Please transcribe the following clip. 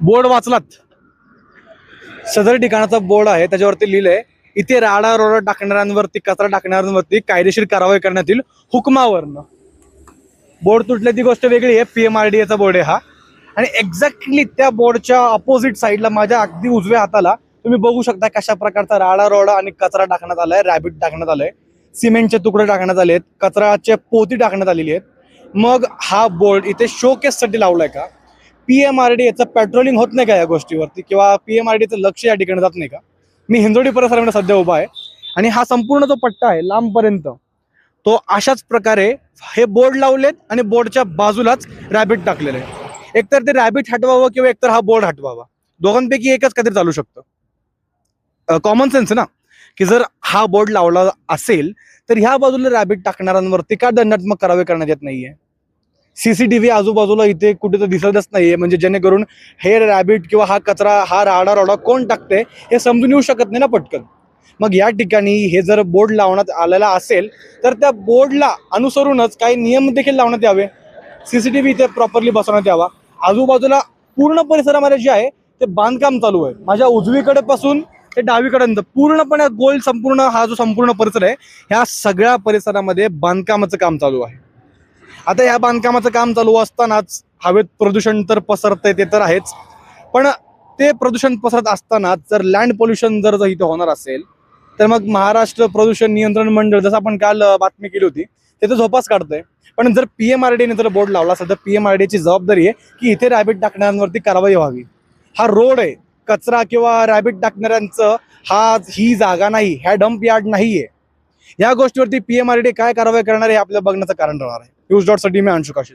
Board वाचलात? सदर ठिकाणाचा board आहे, त्याच्यावरती लिहिलंय इथे राडा रोडा टाकणाऱ्यांवरती, कचरा टाकणाऱ्यांवरती कायदेशीर कारवाई करण्यात येईल हुकमावरनं. बोर्ड तुटले ती गोष्ट वेगळी आहे, PMRDAचा बोर्ड आहे हा. आणि एक्झॅक्टली त्या बोर्डच्या अपोजिट साईडला माझ्या अगदी उजव्या हाताला तुम्ही बघू शकता कशा प्रकारचा राडा रोडा आणि कचरा टाकण्यात आलाय, रॅबिट टाकण्यात आलंय, सिमेंटचे तुकडे टाकण्यात आलेत, कचराचे पोती टाकण्यात आलेली आहेत. मग हा बोर्ड इथे शोकेससाठी लावलाय का? PMRDAचं पेट्रोलिंग होत नाही का या गोष्टीवरती, किंवा PMRDAचं लक्ष या ठिकाणी जात नाही का? मी हिंदोडी परिसरामध्ये सध्या उभा आहे आणि हा संपूर्ण जो पट्टा आहे लांबपर्यंत, तो अशाच प्रकारे हे बोर्ड लावलेत आणि बोर्डच्या बाजूलाच रॅबिट टाकलेलं आहे. एकतर ते रॅबिट हटवावं किंवा एकतर हा बोर्ड हटवावा, दोघांपैकी एकच काहीतरी चालू शकतं. कॉमन सेन्स ना, की जर हा बोर्ड लावला असेल तर ह्या बाजूला रॅबिट टाकणाऱ्यांवरती का दंडात्मक कारवाई करण्यात येत नाहीये? CCTV आजूबाजूला इथे कुठे तर दिसतच नाहीये, म्हणजे जेणेकरून हे रॅबिट किंवा हा कचरा, हा राडा रोडा कोण टाकते हे समजून येऊ शकत नाही ना पटकन. मग या ठिकाणी हे जर बोर्ड लावण्यात आलेला असेल तर त्या बोर्डला अनुसरूनच काही नियम देखील लावण्यात यावे. CCTV इथे प्रॉपरली बसवण्यात यावा. आजूबाजूला पूर्ण परिसरामध्ये जे आहे ते बांधकाम चालू आहे. माझ्या उजवीकडे पासून ते डावीकडे पूर्णपणे गोल संपूर्ण हा जो संपूर्ण परिसर आहे, ह्या सगळ्या परिसरामध्ये बांधकामाचं काम चालू आहे. आता या बांधकामाचं काम चालू असतानाच हवेत प्रदूषण तर पसरतंय, ते तर आहेच, पण ते प्रदूषण पसरत असताना जर लँड पोल्युशन जर इथे होणार असेल तर मग महाराष्ट्र प्रदूषण नियंत्रण मंडळ, जसं आपण काल बातमी केली होती, ते तर झोपाच काढतंय. पण जर PMRDAने जर बोर्ड लावला असेल तर PMRDAची जबाबदारी आहे की इथे रॅबिट टाकणाऱ्यांवरती कारवाई व्हावी. हा रोड आहे, कचरा किंवा रॅबिट टाकणाऱ्यांचं ही जागा नाही, ह्या डम्प यार्ड नाहीये. या गोष्टीवरती PMRDA काय कारवाई करणार आहे आपल्याला बघण्याचं कारण राहणार आहे. न्यूज डॉट साठी मी अंशुकाशी.